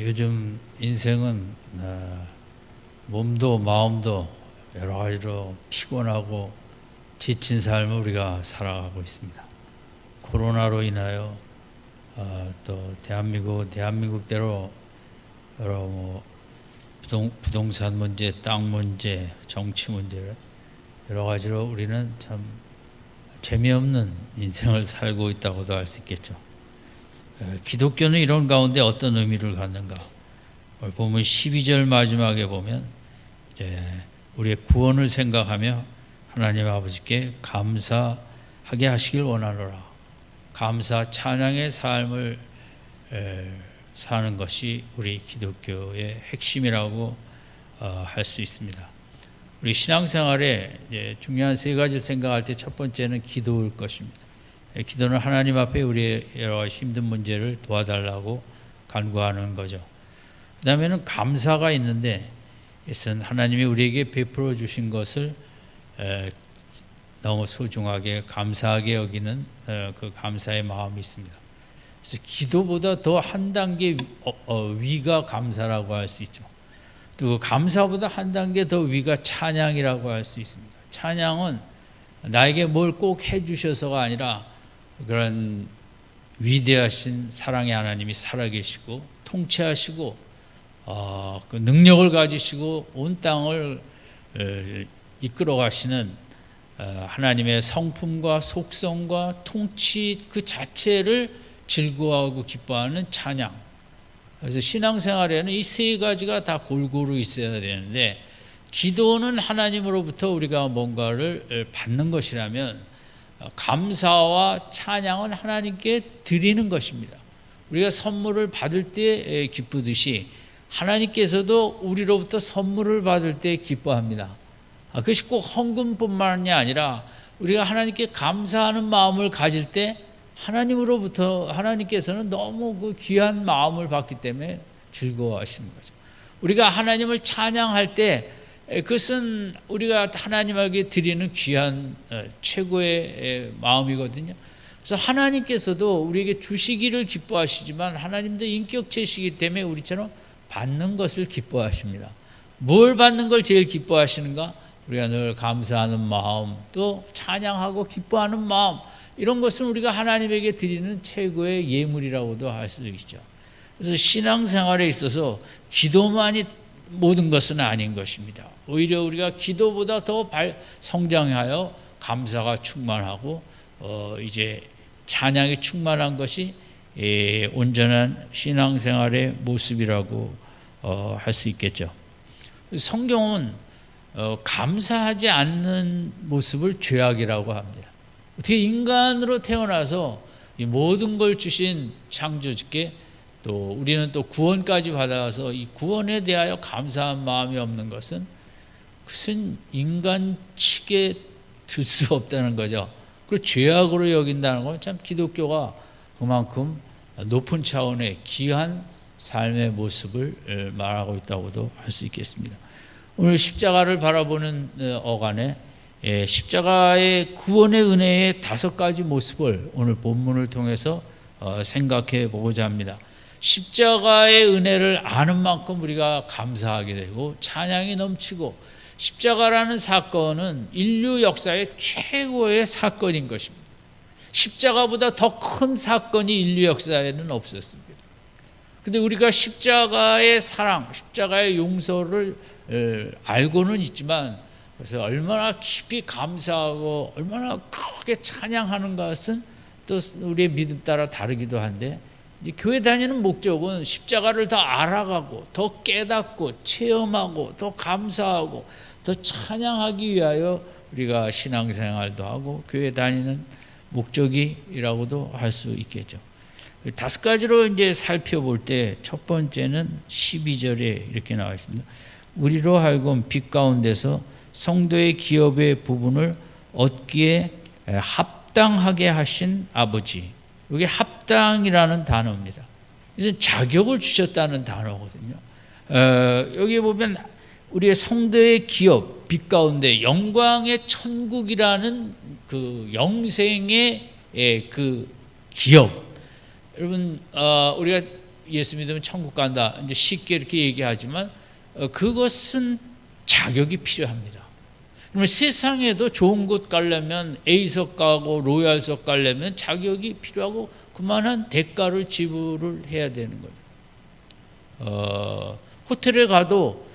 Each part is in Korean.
요즘 인생은 몸도 마음도 여러 가지로 피곤하고 지친 삶을 우리가 살아가고 있습니다. 코로나로 인하여 또 대한민국대로 여러 부동산 문제, 땅 문제, 정치 문제를 여러 가지로 우리는 참 재미없는 인생을 살고 있다고도 할 수 있겠죠. 기독교는 이런 가운데 어떤 의미를 갖는가? 오늘 보면 12절 마지막에 보면 이제 우리의 구원을 생각하며 하나님 아버지께 감사하게 하시길 원하노라. 감사 찬양의 삶을 사는 것이 우리 기독교의 핵심이라고 할 수 있습니다. 우리 신앙생활에 이제 중요한 세 가지를 생각할 때 첫 번째는 기도일 것입니다. 기도는 하나님 앞에 우리의 여러 가지 힘든 문제를 도와달라고 간구하는 거죠. 그 다음에는 감사가 있는데, 이것은 하나님이 우리에게 베풀어 주신 것을 너무 소중하게 감사하게 여기는 그 감사의 마음이 있습니다. 그래서 기도보다 더 한 단계 위가 감사라고 할 수 있죠. 또 감사보다 한 단계 더 위가 찬양이라고 할 수 있습니다. 찬양은 나에게 뭘 꼭 해주셔서가 아니라 그런 위대하신 사랑의 하나님이 살아계시고 통치하시고 그 능력을 가지시고 온 땅을 이끌어 가시는 하나님의 성품과 속성과 통치 그 자체를 즐거워하고 기뻐하는 찬양. 그래서 신앙생활에는 이 세 가지가 다 골고루 있어야 되는데, 기도는 하나님으로부터 우리가 뭔가를 받는 것이라면 감사와 찬양은 하나님께 드리는 것입니다. 우리가 선물을 받을 때 기쁘듯이 하나님께서도 우리로부터 선물을 받을 때 기뻐합니다. 그것이 꼭 헌금뿐만이 아니라 우리가 하나님께 감사하는 마음을 가질 때 하나님으로부터 하나님께서는 너무 그 귀한 마음을 받기 때문에 즐거워하시는 거죠. 우리가 하나님을 찬양할 때 그것은 우리가 하나님에게 드리는 귀한 최고의 마음이거든요. 그래서 하나님께서도 우리에게 주시기를 기뻐하시지만 하나님도 인격체시기 때문에 우리처럼 받는 것을 기뻐하십니다. 뭘 받는 걸 제일 기뻐하시는가? 우리가 늘 감사하는 마음, 또 찬양하고 기뻐하는 마음, 이런 것은 우리가 하나님에게 드리는 최고의 예물이라고도 할 수 있죠. 그래서 신앙생활에 있어서 기도만이 모든 것은 아닌 것입니다. 오히려 우리가 기도보다 더 성장하여 감사가 충만하고 이제 찬양이 충만한 것이 온전한 신앙생활의 모습이라고 할 수 있겠죠. 성경은 감사하지 않는 모습을 죄악이라고 합니다. 어떻게 인간으로 태어나서 이 모든 걸 주신 창조주께 또 우리는 또 구원까지 받아서 이 구원에 대하여 감사한 마음이 없는 것은 인간치게 들 수 없다는 거죠. 그걸 죄악으로 여긴다는 건 참 기독교가 그만큼 높은 차원의 귀한 삶의 모습을 말하고 있다고도 할 수 있겠습니다. 오늘 십자가를 바라보는 어간에 십자가의 구원의 은혜의 5가지 모습을 오늘 본문을 통해서 생각해 보고자 합니다. 십자가의 은혜를 아는 만큼 우리가 감사하게 되고 찬양이 넘치고, 십자가라는 사건은 인류 역사의 최고의 사건인 것입니다. 십자가보다 더 큰 사건이 인류 역사에는 없었습니다. 그런데 우리가 십자가의 사랑, 십자가의 용서를 알고는 있지만 그래서 얼마나 깊이 감사하고 얼마나 크게 찬양하는 것은 또 우리의 믿음 따라 다르기도 한데, 교회 다니는 목적은 십자가를 더 알아가고 더 깨닫고 체험하고 더 감사하고 더 찬양하기 위하여 우리가 신앙생활도 하고 교회 다니는 목적이라고도 할 수 있겠죠. 5가지로 이제 살펴볼 때 첫 번째는 12절에 이렇게 나와 있습니다. 우리로 하여금 빛 가운데서 성도의 기업의 부분을 얻기에 합당하게 하신 아버지. 이게 합당이라는 단어입니다. 이것은 자격을 주셨다는 단어거든요. 여기 보면 우리의 성도의 기업, 빛 가운데 영광의 천국이라는 그 영생의 그 기업. 여러분, 우리가 예수 믿으면 천국 간다 이제 쉽게 이렇게 얘기하지만 그것은 자격이 필요합니다. 그러면 세상에도 좋은 곳 가려면 A석 가고 로얄석 가려면 자격이 필요하고 그만한 대가를 지불을 해야 되는 거죠. 호텔에 가도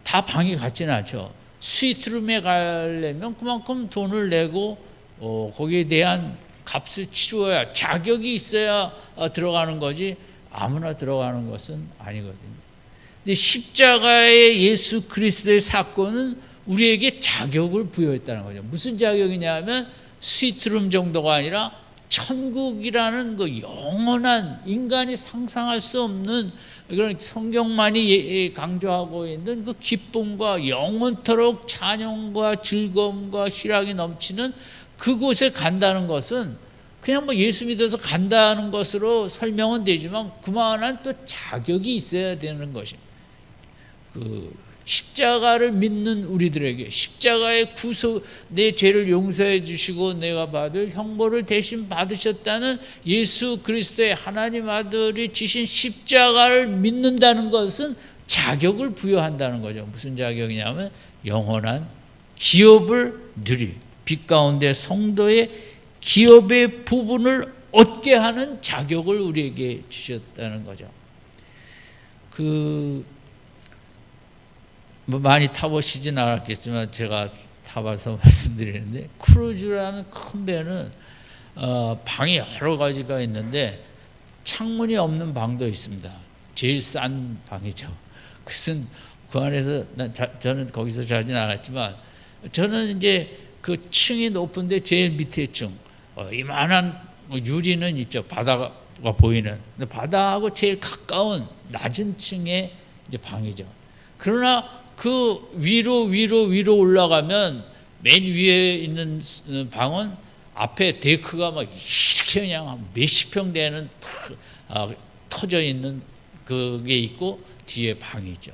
다 방이 같지는 않죠. 스위트룸에 가려면 그만큼 돈을 내고 거기에 대한 값을 치루어야 자격이 있어야 들어가는 거지 아무나 들어가는 것은 아니거든요. 근데 십자가의 예수 그리스도의 사건은 우리에게 자격을 부여했다는 거죠. 무슨 자격이냐면 스위트룸 정도가 아니라 천국이라는 그 영원한 인간이 상상할 수 없는 그런 성경만이 강조하고 있는 그 기쁨과 영원토록 찬양과 즐거움과 희락이 넘치는 그곳에 간다는 것은 그냥 뭐 예수 믿어서 간다는 것으로 설명은 되지만 그만한 또 자격이 있어야 되는 것입니다. 그 십자가를 믿는 우리들에게 십자가의 구속 내 죄를 용서해 주시고 내가 받을 형벌을 대신 받으셨다는 예수 그리스도의 하나님 아들이 지신 십자가를 믿는다는 것은 자격을 부여한다는 거죠. 무슨 자격이냐면 영원한 기업을 누리 빛 가운데 성도의 기업의 부분을 얻게 하는 자격을 우리에게 주셨다는 거죠. 많이 타보시진 않았겠지만 제가 타봐서 말씀드리는데 크루즈라는 큰 배는 방이 여러 가지가 있는데 창문이 없는 방도 있습니다. 제일 싼 방이죠. 그것은 그 안에서 저는 거기서 자진 않았지만 저는 이제 그 층이 높은데 제일 밑에 층 이만한 유리는 있죠. 바다가 보이는 바다하고 제일 가까운 낮은 층의 이제 방이죠. 그러나 그 위로 올라가면 맨 위에 있는 방은 앞에 데크가 막 이렇게 그냥 몇십 평 되는 터져 있는 그게 있고 뒤에 방이죠.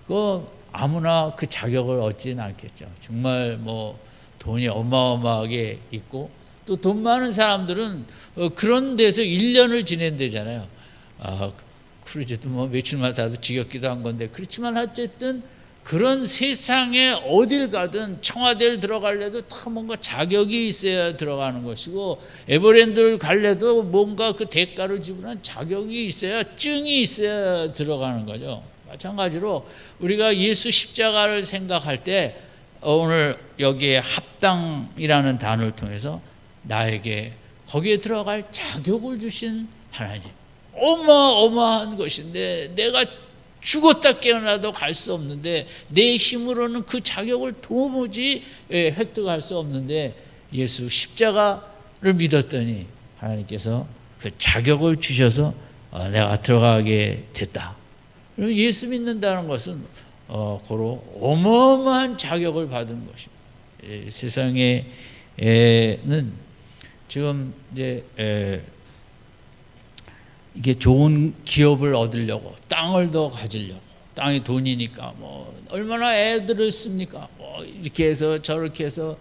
그 아무나 그 자격을 얻지는 않겠죠. 정말 뭐 돈이 어마어마하게 있고 또 돈 많은 사람들은 그런 데서 1년을 지낸대잖아요. 크루즈도 뭐 며칠마다 도 지겹기도 한 건데 그렇지만 어쨌든 그런 세상에 어딜 가든 청와대를 들어가려도 다 뭔가 자격이 있어야 들어가는 것이고 에버랜드를 갈래도 뭔가 그 대가를 지불한 자격이 있어야 증이 있어야 들어가는 거죠. 마찬가지로 우리가 예수 십자가를 생각할 때 오늘 여기에 합당이라는 단어를 통해서 나에게 거기에 들어갈 자격을 주신 하나님 어마어마한 것인데 내가 죽었다 깨어나도 갈 수 없는데 내 힘으로는 그 자격을 도무지 획득할 수 없는데 예수 십자가를 믿었더니 하나님께서 그 자격을 주셔서 내가 들어가게 됐다. 예수 믿는다는 것은 고로 어마어마한 자격을 받은 것입니다. 세상에는 지금 이제 이게 좋은 기업을 얻으려고 땅을 더 가지려고 땅이 돈이니까 뭐 얼마나 애들을 씁니까? 뭐 이렇게 해서 저렇게 해서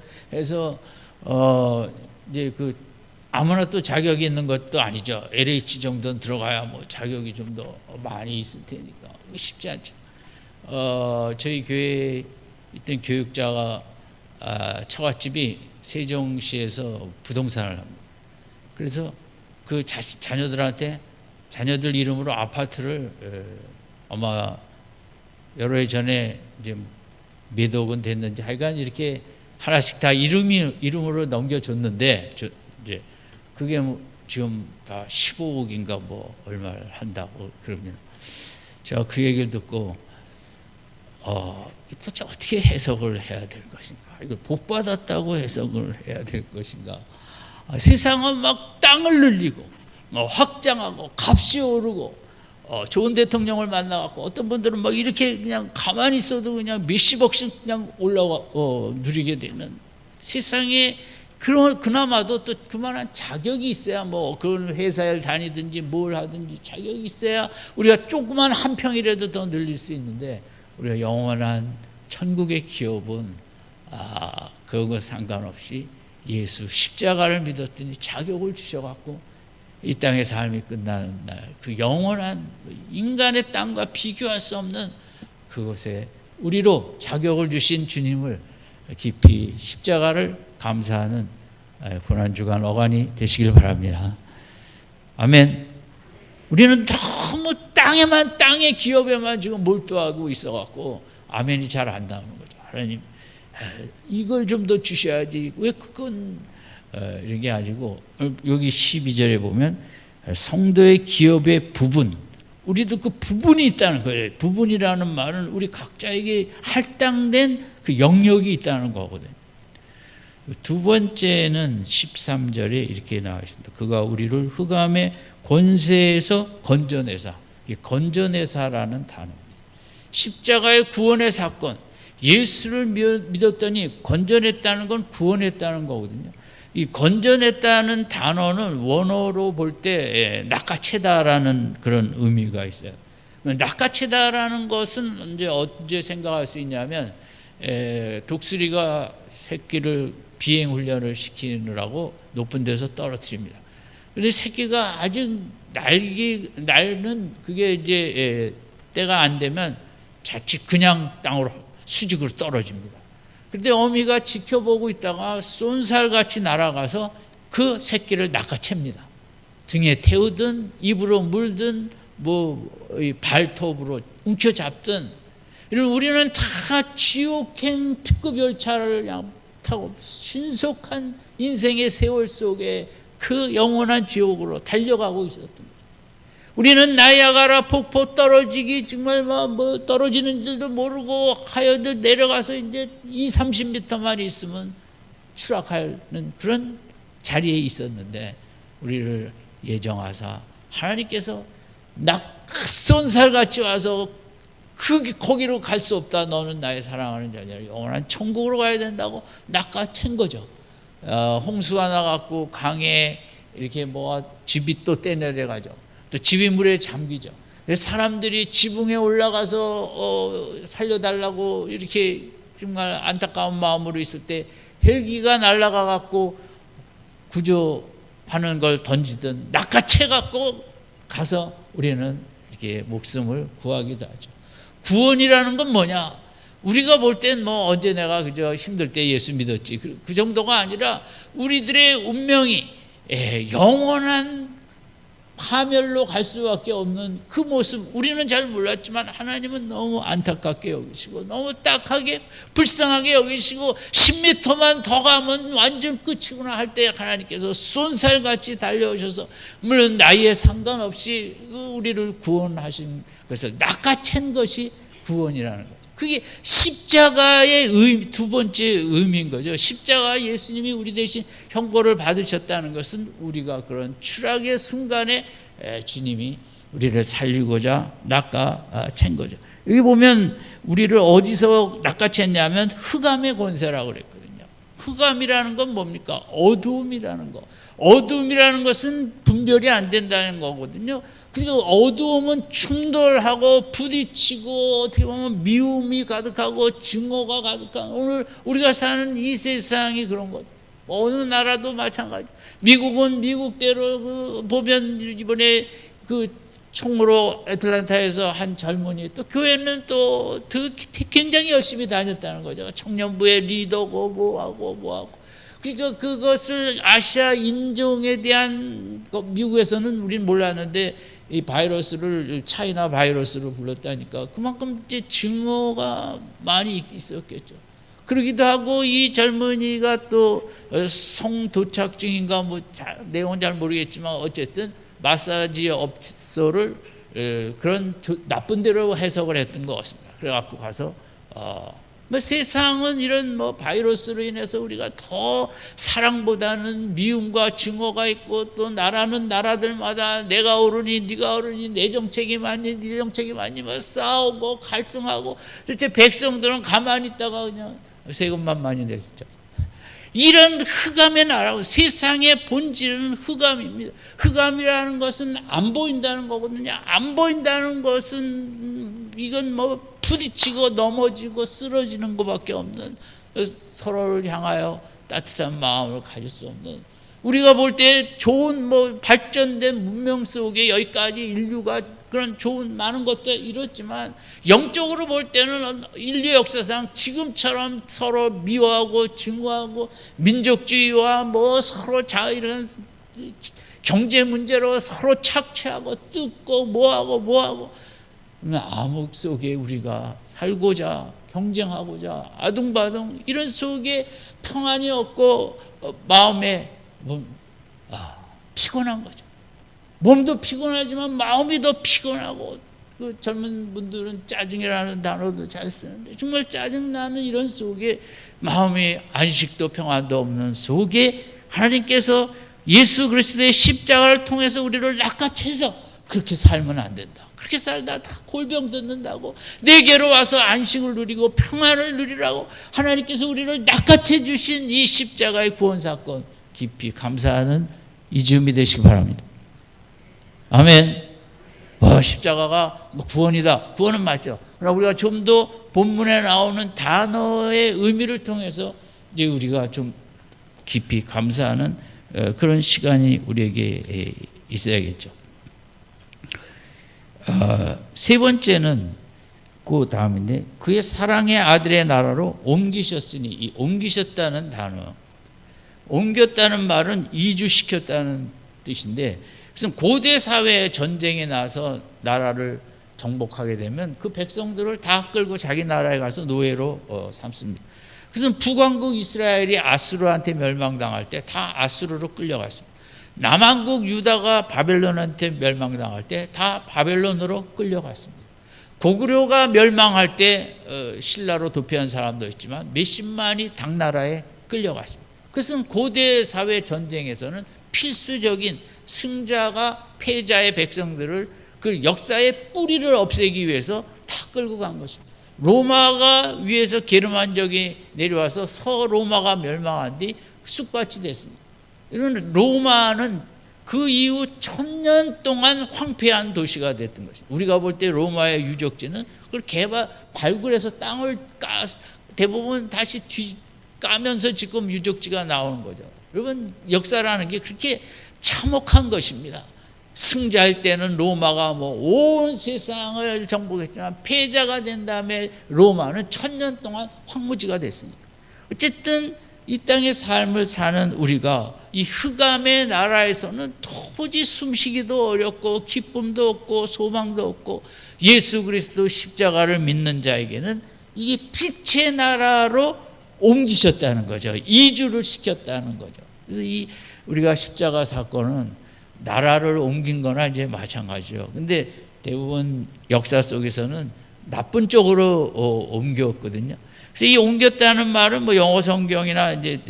이제 그 아무나 또 자격이 있는 것도 아니죠. LH 정도는 들어가야 뭐 자격이 좀 더 많이 있을 테니까 쉽지 않죠. 저희 교회에 있던 교육자가 처갓집이 세종시에서 부동산을 합니다. 그래서 그 자녀들한테 자녀들 이름으로 아파트를 아마 여러 해 전에 이제 몇 억은 됐는지 하여간 이렇게 하나씩 다 이름으로 넘겨줬는데 이제 그게 뭐 지금 다 15억인가 뭐 얼마를 한다고 그러면 제가 그 얘기를 듣고 도대체 어떻게 해석을 해야 될 것인가? 이걸 복 받았다고 해석을 해야 될 것인가? 세상은 막 땅을 늘리고 확장하고 값이 오르고 좋은 대통령을 만나갖고 어떤 분들은 막 이렇게 그냥 가만히 있어도 그냥 몇십억씩 그냥 올라와 누리게 되는 세상에 그나마도 또 그만한 자격이 있어야 뭐 그런 회사를 다니든지 뭘 하든지 자격이 있어야 우리가 조그만 한 평이라도 더 늘릴 수 있는데 우리가 영원한 천국의 기업은 그런 것 상관없이 예수 십자가를 믿었더니 자격을 주셔갖고 이 땅의 삶이 끝나는 날, 그 영원한 인간의 땅과 비교할 수 없는 그곳에 우리로 자격을 주신 주님을 깊이 십자가를 감사하는 고난주간 어간이 되시길 바랍니다. 아멘. 우리는 너무 땅의 기업에만 지금 몰두하고 있어갖고 아멘이 잘 안 나오는 거죠. 하나님, 이걸 좀 더 주셔야지. 왜 그건 이런 게 아니고, 여기 12절에 보면 성도의 기업의 부분, 우리도 그 부분이 있다는 거예요. 부분이라는 말은 우리 각자에게 할당된 그 영역이 있다는 거거든요. 두 번째는 13절에 이렇게 나와 있습니다. 그가 우리를 흑암의 권세에서 건져내사. 이 건져내사라는 단어입니다. 십자가의 구원의 사건, 예수를 믿었더니 건져냈다는 건 구원했다는 거거든요. 이 건져냈다는 단어는 원어로 볼 때 낚아채다라는 그런 의미가 있어요. 낚아채다라는 것은 언제 생각할 수 있냐면, 독수리가 새끼를 비행 훈련을 시키느라고 높은 데서 떨어뜨립니다. 그런데 새끼가 아직 날는 그게 이제 때가 안 되면 자칫 그냥 땅으로 수직으로 떨어집니다. 그런데 어미가 지켜보고 있다가 쏜살같이 날아가서 그 새끼를 낚아챕니다. 등에 태우든 입으로 물든 발톱으로 움켜잡든, 우리는 다 지옥행 특급 열차를 타고 신속한 인생의 세월 속에 그 영원한 지옥으로 달려가고 있었던 거죠. 우리는 나이아가라 폭포 떨어지기 정말 떨어지는 줄도 모르고 하여도 내려가서 이제 20-30m만 있으면 추락하는 그런 자리에 있었는데, 우리를 예정하사 하나님께서 쏜살같이 와서 거기로 갈 수 없다. 너는 나의 사랑하는 자녀라. 영원한 천국으로 가야 된다고 낚아챈 거죠. 홍수 하나 갖고 강에 이렇게 집이 또 떼내려가죠. 또 집이 물에 잠기죠. 사람들이 지붕에 올라가서 살려달라고 이렇게 정말 안타까운 마음으로 있을 때 헬기가 날아가 갖고 구조하는 걸 던지든 낚아채 갖고 가서 우리는 이렇게 목숨을 구하기도 하죠. 구원이라는 건 뭐냐? 우리가 볼 땐 언제 내가 그저 힘들 때 예수 믿었지, 그 정도가 아니라 우리들의 운명이 영원한 파멸로 갈 수밖에 없는 그 모습, 우리는 잘 몰랐지만 하나님은 너무 안타깝게 여기시고 너무 딱하게 불쌍하게 여기시고 10m만 더 가면 완전 끝이구나 할 때 하나님께서 쏜살같이 달려오셔서, 물론 나이에 상관없이 우리를 구원하신 것을 낚아챈 것이 구원이라는 거죠. 그게 십자가의 두 번째 의미인 거죠. 십자가, 예수님이 우리 대신 형벌을 받으셨다는 것은 우리가 그런 추락의 순간에 주님이 우리를 살리고자 낚아챈 거죠. 여기 보면 우리를 어디서 낚아챘냐면 흑암의 권세라고 그랬거든요. 흑암이라는 건 뭡니까? 어두움이라는 거. 어두움이라는 것은 분별이 안 된다는 거거든요. 그러니까 어두움은 충돌하고 부딪히고 어떻게 보면 미움이 가득하고 증오가 가득한, 오늘 우리가 사는 이 세상이 그런 거죠. 어느 나라도 마찬가지. 미국은 미국대로 보면 이번에 그 총으로 애틀랜타에서 한 젊은이, 또 교회는 또 굉장히 열심히 다녔다는 거죠. 청년부의 리더고 뭐하고. 그러니까 그것을 아시아 인종에 대한, 미국에서는 우린 몰랐는데 이 바이러스를 차이나 바이러스로 불렀다니까 그만큼 이제 증오가 많이 있었겠죠. 그러기도 하고, 이 젊은이가 또 성도착증인가 내용은 잘 모르겠지만 어쨌든 마사지 업소를 그런 나쁜 대로 해석을 했던 것 같습니다. 그래갖고 가서 세상은 이런 바이러스로 인해서 우리가 더 사랑보다는 미움과 증오가 있고, 또 나라는 나라들마다 내가 옳으니 네가 옳으니 내 정책이 맞니 네 정책이 맞니 싸우고 갈등하고, 도대체 백성들은 가만히 있다가 그냥 세금만 많이 냈죠. 이런 흑암의 나라고, 세상의 본질은 흑암입니다. 흑암이라는 것은 안 보인다는 거거든요. 안 보인다는 것은 이건 부딪히고 넘어지고 쓰러지는 것밖에 없는, 서로를 향하여 따뜻한 마음을 가질 수 없는 우리가 볼 때 좋은 발전된 문명 속에 여기까지 인류가 그런 좋은 많은 것도 이렇지만 영적으로 볼 때는 인류 역사상 지금처럼 서로 미워하고 증오하고 민족주의와 서로 이런 경제 문제로 서로 착취하고 뜯고 뭐하고 암흑 속에 우리가 살고자 경쟁하고자 아둥바둥 이런 속에 평안이 없고 마음에 피곤한 거죠. 몸도 피곤하지만 마음이 더 피곤하고, 그 젊은 분들은 짜증이라는 단어도 잘 쓰는데 정말 짜증나는 이런 속에 마음이 안식도 평안도 없는 속에 하나님께서 예수 그리스도의 십자가를 통해서 우리를 낚아채서 그렇게 살면 안 된다. 그렇게 살다 다 골병 듣는다고, 내게로 와서 안식을 누리고 평안을 누리라고 하나님께서 우리를 낚아채 주신 이 십자가의 구원 사건 깊이 감사하는 이 즈음이 되시기 바랍니다. 아멘. 십자가가 구원이다. 구원은 맞죠. 그러나 우리가 좀 더 본문에 나오는 단어의 의미를 통해서 이제 우리가 좀 깊이 감사하는 그런 시간이 우리에게 있어야겠죠. 세 번째는 그 다음인데, 그의 사랑의 아들의 나라로 옮기셨으니, 이 옮기셨다는 단어, 옮겼다는 말은 이주시켰다는 뜻인데, 그래서 고대 사회에 전쟁이 나서 나라를 정복하게 되면 그 백성들을 다 끌고 자기 나라에 가서 노예로 삼습니다. 그래서 북왕국 이스라엘이 아수르한테 멸망당할 때 다 아수르로 끌려갔습니다. 남왕국 유다가 바벨론한테 멸망당할 때 다 바벨론으로 끌려갔습니다. 고구려가 멸망할 때 신라로 도피한 사람도 있지만 몇십만이 당나라에 끌려갔습니다. 그것은 고대 사회 전쟁에서는 필수적인 승자가 패자의 백성들을 그 역사의 뿌리를 없애기 위해서 다 끌고 간 것입니다. 로마가 위에서 게르만족이 내려와서 서로마가 멸망한 뒤 쑥밭이 됐습니다. 이런 로마는 그 이후 1000년 동안 황폐한 도시가 됐던 것입니다. 우리가 볼 때 로마의 유적지는 그걸 발굴해서 땅을 대부분 다시 까면서 지금 유적지가 나오는 거죠. 여러분, 역사라는 게 그렇게 참혹한 것입니다. 승자일 때는 로마가 온 세상을 정복했지만 패자가 된 다음에 로마는 1000년 동안 황무지가 됐으니까. 어쨌든 이 땅의 삶을 사는 우리가 이 흑암의 나라에서는 도무지 숨쉬기도 어렵고 기쁨도 없고 소망도 없고, 예수 그리스도 십자가를 믿는 자에게는 이게 빛의 나라로 옮기셨다는 거죠. 이주를 시켰다는 거죠. 그래서 우리가 십자가 사건은 나라를 옮긴 거나 이제 마찬가지죠. 근데 대부분 역사 속에서는 나쁜 쪽으로 옮겼거든요. 그래서 이 옮겼다는 말은 영어 성경이나 이제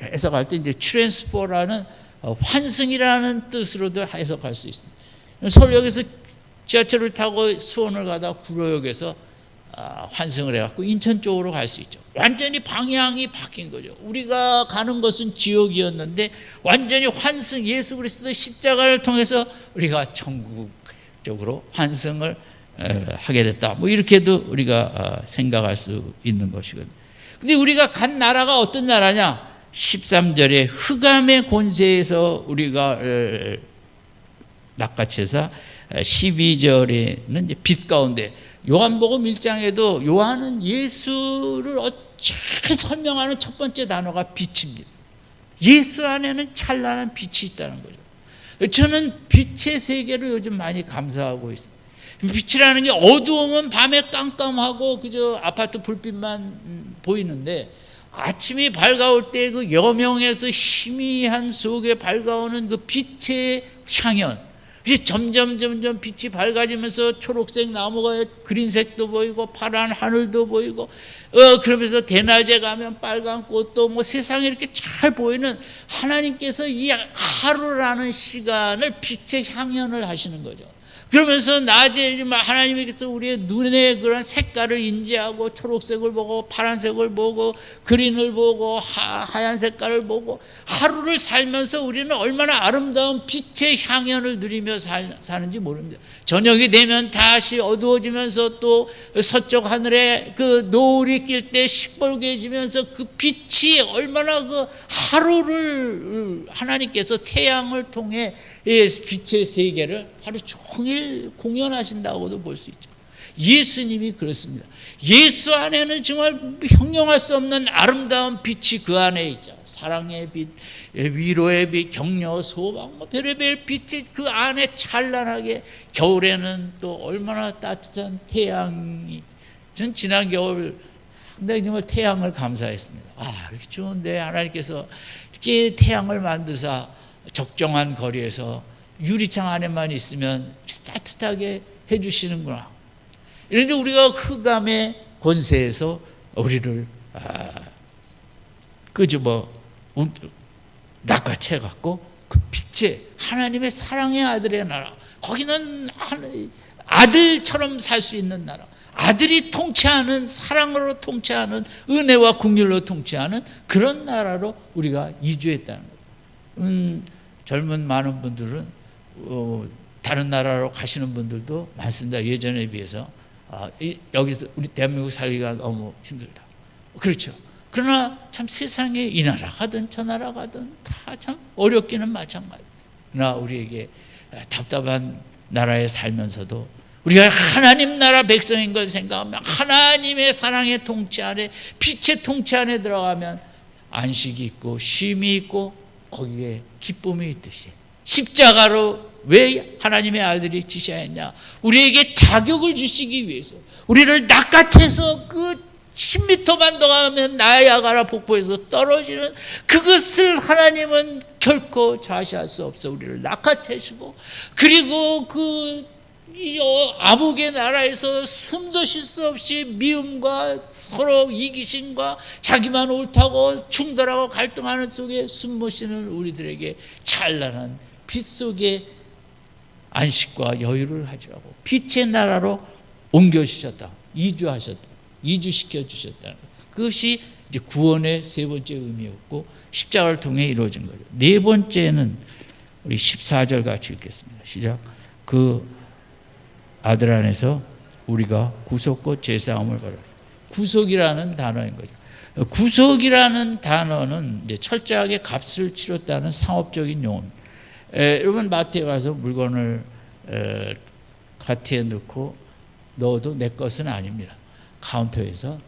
해석할 때 이제 트랜스포라는 환승이라는 뜻으로도 해석할 수 있습니다. 서울역에서 지하철을 타고 수원을 가다 구로역에서 환승을 해갖고 인천 쪽으로 갈 수 있죠. 완전히 방향이 바뀐 거죠. 우리가 가는 것은 지옥이었는데 완전히 환승, 예수 그리스도 십자가를 통해서 우리가 천국 쪽으로 환승을 하게 됐다. 이렇게도 우리가 생각할 수 있는 것이거든요. 근데 우리가 간 나라가 어떤 나라냐? 13절에 흑암의 권세에서 우리가 낚아채서, 12절에는 이제 빛 가운데, 요한복음 1장에도 요한은 예수를 잘 설명하는 첫 번째 단어가 빛입니다. 예수 안에는 찬란한 빛이 있다는 거죠. 저는 빛의 세계를 요즘 많이 감사하고 있습니다. 빛이라는 게 어두우면 밤에 깜깜하고 그저 아파트 불빛만 보이는데, 아침이 밝아올 때 그 여명에서 희미한 속에 밝아오는 그 빛의 향연, 이제 점점 빛이 밝아지면서 초록색 나무가 그린색도 보이고 파란 하늘도 보이고, 그러면서 대낮에 가면 빨간 꽃도 세상에 이렇게 잘 보이는, 하나님께서 이 하루라는 시간을 빛의 향연을 하시는 거죠. 그러면서 낮에 하나님께서 우리의 눈에 그런 색깔을 인지하고 초록색을 보고 파란색을 보고 그린을 보고 하얀 색깔을 보고 하루를 살면서 우리는 얼마나 아름다운 빛의 향연을 누리며 사는지 모릅니다. 저녁이 되면 다시 어두워지면서 또 서쪽 하늘에 그 노을이 낄 때 시뻘개지면서 그 빛이 얼마나 그 하루를 하나님께서 태양을 통해 빛의 세계를 하루 종일 공연하신다고도 볼 수 있죠. 예수님이 그렇습니다. 예수 안에는 정말 형용할 수 없는 아름다운 빛이 그 안에 있죠. 사랑의 빛, 위로의 빛, 격려, 소망, 별의별 빛이 그 안에 찬란하게, 겨울에는 또 얼마나 따뜻한 태양이, 전 지난 겨울 상당히 정말 태양을 감사했습니다. 이렇게 좋은데 하나님께서 이렇게 태양을 만드사 적정한 거리에서 유리창 안에만 있으면 따뜻하게 해주시는구나. 그런데 우리가 흑암의 권세에서 우리를 낚아채 갖고 그 빛의 하나님의 사랑의 아들의 나라, 거기는 아들처럼 살 수 있는 나라, 아들이 통치하는, 사랑으로 통치하는, 은혜와 긍휼로 통치하는 그런 나라로 우리가 이주했다는 거예요. 젊은 많은 분들은 다른 나라로 가시는 분들도 많습니다. 예전에 비해서 여기서 우리 대한민국 살기가 너무 힘들다. 그렇죠. 그러나 참 세상에 이 나라 가든 저 나라 가든 다 참 어렵기는 마찬가지. 그러나 우리에게 답답한 나라에 살면서도 우리가 하나님 나라 백성인 걸 생각하면, 하나님의 사랑의 통치 안에, 빛의 통치 안에 들어가면 안식이 있고 쉼이 있고 거기에 기쁨이 있듯이, 십자가로 왜 하나님의 아들이 지셔야 했냐? 우리에게 자격을 주시기 위해서, 우리를 낚아채서 그 10m만 더 가면 나야가라 폭포에서 떨어지는 그것을 하나님은 결코 좌시할 수 없어 우리를 낚아채시고, 그리고 그 암흑의 나라에서 숨도 쉴 수 없이 미움과 서로 이기심과 자기만 옳다고 충돌하고 갈등하는 속에 숨 쉬는 우리들에게 찬란한 빛 속에 안식과 여유를 하시라고 빛의 나라로 옮겨주셨다. 이주시켜 주셨다는 것. 그것이 이제 구원의 세 번째 의미였고 십자가를 통해 이루어진 거죠. 네 번째는 우리 14절 같이 읽겠습니다. 시작. 그 아들 안에서 우리가 구속과 죄사함을 받았어요. 구속이라는 단어인 거죠. 구속이라는 단어는 이제 철저하게 값을 치렀다는 상업적인 용어입니다. 여러분 마트에 가서 물건을 카트에 넣고 넣어도 내 것은 아닙니다. 카운터에서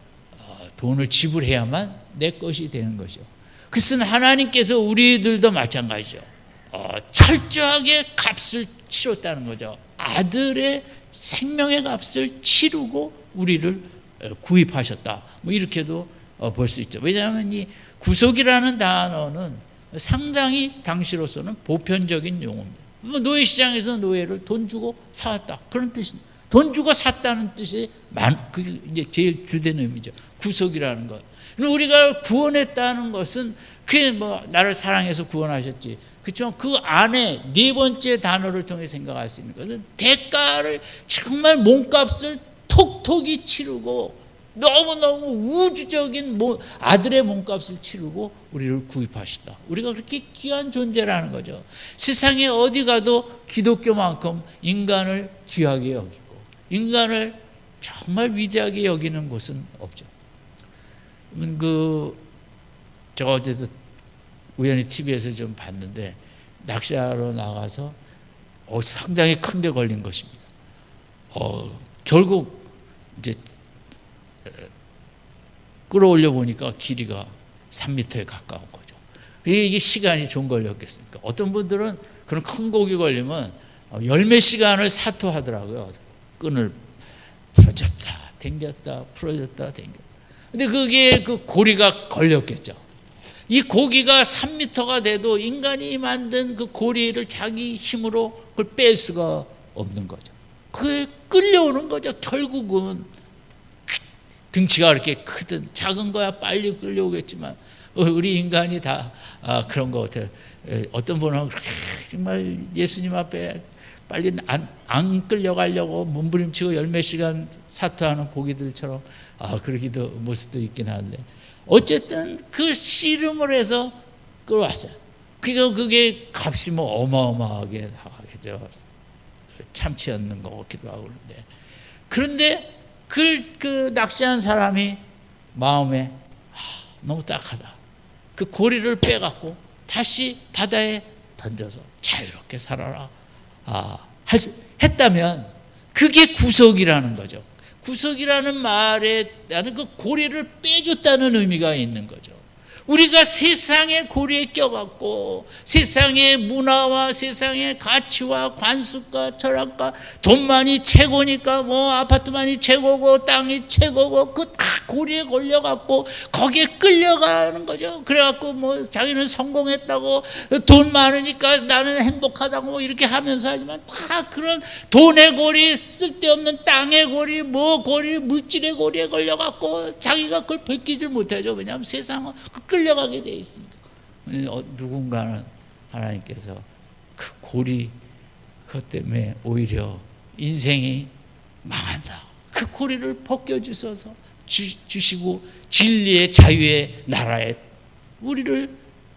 돈을 지불해야만 내 것이 되는 것이죠. 그것은 하나님께서 우리들도 마찬가지죠. 철저하게 값을 치렀다는 거죠. 아들의 생명의 값을 치르고 우리를 구입하셨다. 이렇게도 볼 수 있죠. 왜냐하면 이 구속이라는 단어는 상당히 당시로서는 보편적인 용어입니다. 노예시장에서 노예를 돈 주고 사왔다. 그런 뜻입니다. 돈 주고 샀다는 뜻이 그게 이제 제일 주된 의미죠. 구속이라는 것. 우리가 구원했다는 것은 그게 나를 사랑해서 구원하셨지. 그렇지만 그 안에 네 번째 단어를 통해 생각할 수 있는 것은 대가를 정말 몸값을 톡톡이 치르고 너무너무 우주적인 아들의 몸값을 치르고 우리를 구입하시다. 우리가 그렇게 귀한 존재라는 거죠. 세상에 어디 가도 기독교만큼 인간을 귀하게 여기고 인간을 정말 위대하게 여기는 곳은 없죠. 제가 어제도 우연히 TV에서 좀 봤는데 낚시하러 나가서 상당히 큰 게 걸린 것입니다. 결국 이제 끌어올려 보니까 길이가 3m에 가까운 거죠. 이게 시간이 좀 걸렸겠습니까? 어떤 분들은 그런 큰 고기 걸리면 열몇 시간을 사토하더라고요. 끈을 풀어줬다 당겼다 풀어줬다 당겼다. 근데 그게 그 고리가 걸렸겠죠. 이 고기가 3m가 돼도 인간이 만든 그 고리를 자기 힘으로 그걸 뺄 수가 없는 거죠. 그게 끌려오는 거죠. 결국은 등치가 그렇게 크든 작은 거야 빨리 끌려오겠지만 우리 인간이 다 그런 것 같아요. 어떤 분은 그렇게 정말 예수님 앞에 빨리 안 끌려가려고 몸부림치고 열몇 시간 사투하는 고기들처럼 그러기도 모습도 있긴 한데 어쨌든 그 씨름을 해서 끌어왔어요. 그러니까 그게 값이 뭐 어마어마하게 나가겠죠. 참치였는 것 같기도 하고 그런데 그 낚시한 사람이 마음에 너무 딱하다. 그 고리를 빼갖고 다시 바다에 던져서 자유롭게 살아라. 했다면 그게 구속이라는 거죠. 구속이라는 말에 나는 그 고리를 빼줬다는 의미가 있는 거죠. 우리가 세상의 고리에 껴갖고 세상의 문화와 세상의 가치와 관습과 철학과 돈만이 최고니까 뭐 아파트만이 최고고 땅이 최고고 그 다 고리에 걸려갖고 거기에 끌려가는 거죠. 그래갖고 뭐 자기는 성공했다고 돈 많으니까 나는 행복하다고 뭐 이렇게 하면서 하지만 다 그런 돈의 고리, 쓸데없는 땅의 고리, 뭐 고리, 물질의 고리에 걸려갖고 자기가 그걸 벗기질 못하죠. 왜냐하면 세상은 끌려가게 돼 있으니까. 누군가는 하나님께서 그 고리 그것 때문에 오히려 인생이 망한다. 그 고리를 벗겨주셔서 주시고 진리의 자유의 나라에 우리를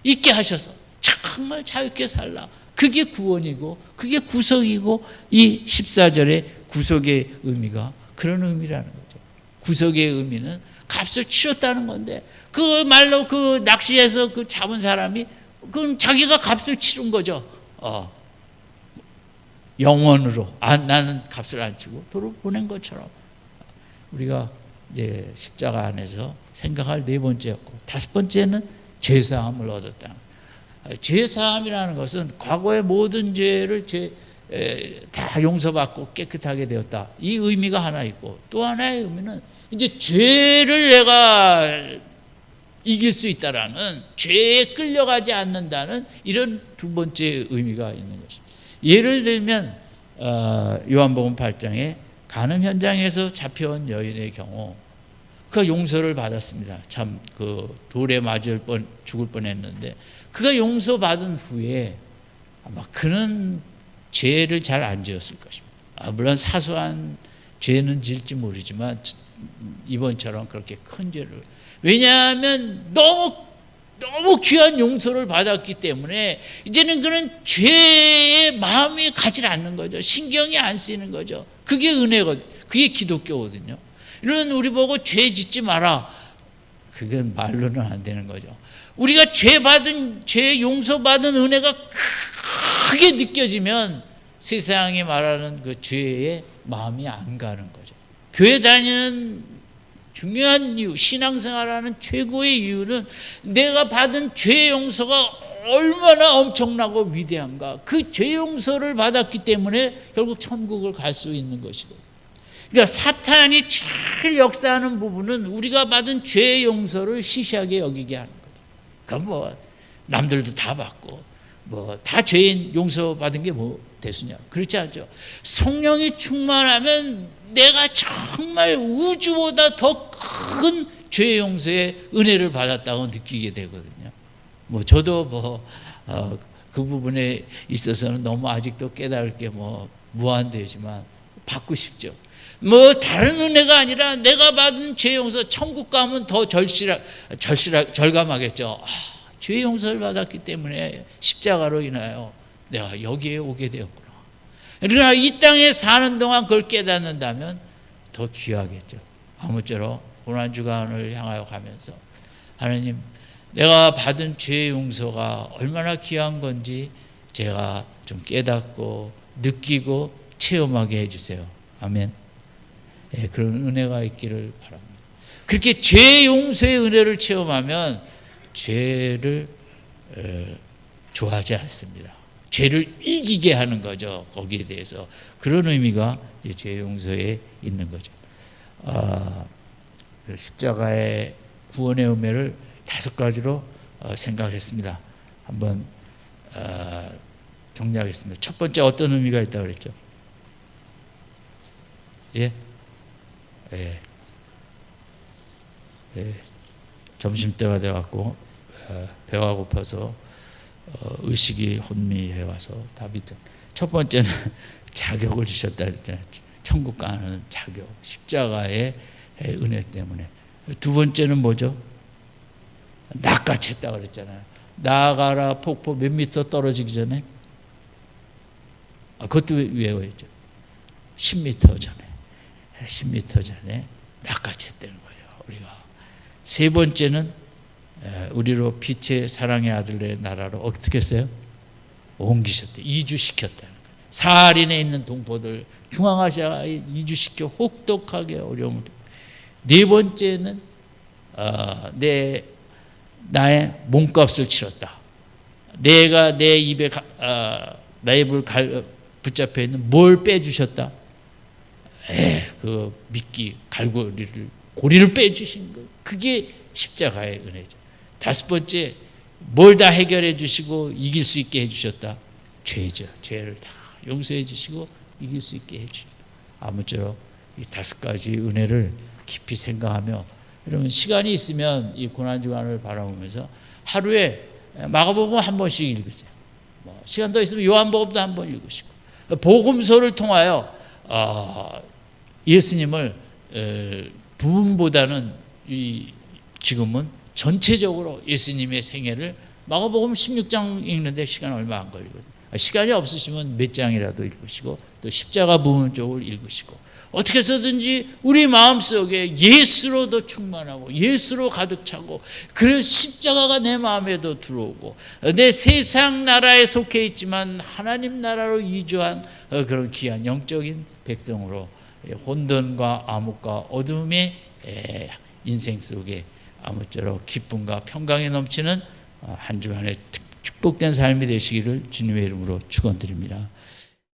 있게 하셔서 정말 자유롭게 살라. 그게 구원이고 그게 구속이고 이 14절의 구속의 의미가 그런 의미라는 거죠. 구속의 의미는 값을 치렀다는 건데 그 말로 그 낚시해서 그 잡은 사람이 그건 자기가 값을 치른 거죠. 영원으로 나는 값을 안 치고 도로 보낸 것처럼 우리가 이제 십자가 안에서 생각할 네 번째였고 다섯 번째는 죄사함을 얻었다. 죄사함이라는 것은 과거의 모든 죄를 다 용서받고 깨끗하게 되었다. 이 의미가 하나 있고 또 하나의 의미는 이제 죄를 내가 이길 수 있다라는 죄에 끌려가지 않는다는 이런 두 번째 의미가 있는 것입니다. 예를 들면 요한복음 8장에 간음 현장에서 잡혀온 여인의 경우 그가 용서를 받았습니다. 참 그 돌에 맞을 죽을 뻔했는데 그가 용서받은 후에 아마 그는 죄를 잘 안 지었을 것입니다. 물론 사소한 죄는 지을지 모르지만 이번처럼 그렇게 큰 죄를 왜냐하면 너무 귀한 용서를 받았기 때문에 이제는 그런 죄의 마음이 가지 않는 거죠. 신경이 안 쓰이는 거죠. 그게 은혜거든요. 그게 기독교거든요. 이런 우리 보고 죄 짓지 마라. 그건 말로는 안 되는 거죠. 우리가 죄 용서받은 은혜가 크게 느껴지면 세상이 말하는 그 죄의 마음이 안 가는 거죠. 교회 다니는 중요한 이유, 신앙생활하는 최고의 이유는 내가 받은 죄 용서가 얼마나 엄청나고 위대한가. 그 죄 용서를 받았기 때문에 결국 천국을 갈 수 있는 것이고. 그러니까 사탄이 제일 역사하는 부분은 우리가 받은 죄 용서를 시시하게 여기게 하는 거죠. 그럼 뭐 남들도 다 받고 뭐 다 죄인 용서받은 게 뭐 대수냐. 그렇지 않죠. 성령이 충만하면 내가 정말 우주보다 더 큰 죄 용서의 은혜를 받았다고 느끼게 되거든요. 뭐 저도 그 부분에 있어서는 너무 아직도 깨달을 게 무한되지만 받고 싶죠. 다른 은혜가 아니라 내가 받은 죄 용서 천국 가면 더 절감하겠죠. 죄 용서를 받았기 때문에 십자가로 인하여 내가 여기에 오게 되었구나. 그러나 이 땅에 사는 동안 그걸 깨닫는다면 더 귀하겠죠. 아무쪼록 고난주간을 향하여 가면서 하나님 내가 받은 죄 용서가 얼마나 귀한 건지 제가 좀 깨닫고 느끼고 체험하게 해주세요. 아멘. 네, 그런 은혜가 있기를 바랍니다. 그렇게 죄 용서의 은혜를 체험하면 죄를 좋아하지 않습니다. 죄를 이기게 하는 거죠. 거기에 대해서 그런 의미가 죄 용서에 있는 거죠. 십자가의 구원의 의미를 5가지로 생각했습니다. 한번 정리하겠습니다. 첫 번째 어떤 의미가 있다고 그랬죠? 예? 점심때가 돼갖고 배가 고파서 의식이 혼미해 와서 답이 첫 번째는 자격을 주셨다 그랬잖아요. 천국 가는 자격, 십자가의 은혜 때문에. 두 번째는 뭐죠? 낚아챘다 그랬잖아요. 나아가라 폭포 몇 미터 떨어지기 전에 그것도 외워야죠. 10미터 전에 낚아챘다는 거예요. 우리가 세 번째는 우리로 빛의 사랑의 아들의 나라로 어떻게 했어요? 옮기셨대요. 이주시켰다는 거예요. 사하린에 있는 동포들 중앙아시아에 이주시켜 혹독하게 어려움을. 네 번째는 나의 몸값을 치렀다. 내가 내 입에 나의 입을 붙잡혀 있는 뭘 빼주셨다? 그 미끼 고리를 빼주신 거. 그게 십자가의 은혜죠. 다섯 번째, 뭘 다 해결해 주시고 이길 수 있게 해주셨다? 죄죠. 죄를 다 용서해 주시고 이길 수 있게 해주셨다. 아무쪼록 이 다섯 가지 은혜를 깊이 생각하며, 여러분 시간이 있으면 이 고난주간을 바라보면서 하루에 마가복음 한 번씩 읽으세요. 시간 더 있으면 요한복음도 한 번 읽으시고, 복음서를 통하여 예수님을 부분보다는 지금은 전체적으로 예수님의 생애를 마가복음 16장 읽는데 시간 얼마 안 걸리거든요. 시간이 없으시면 몇 장이라도 읽으시고 또 십자가 부분 쪽을 읽으시고, 어떻게 해서든지 우리 마음속에 예수로도 충만하고 예수로 가득 차고, 그래서 십자가가 내 마음에도 들어오고, 내 세상 나라에 속해 있지만 하나님 나라로 이주한 그런 귀한 영적인 백성으로 혼돈과 암흑과 어둠의 인생 속에 아무쪼록 기쁨과 평강이 넘치는 한 주간의 축복된 삶이 되시기를 주님의 이름으로 축원드립니다.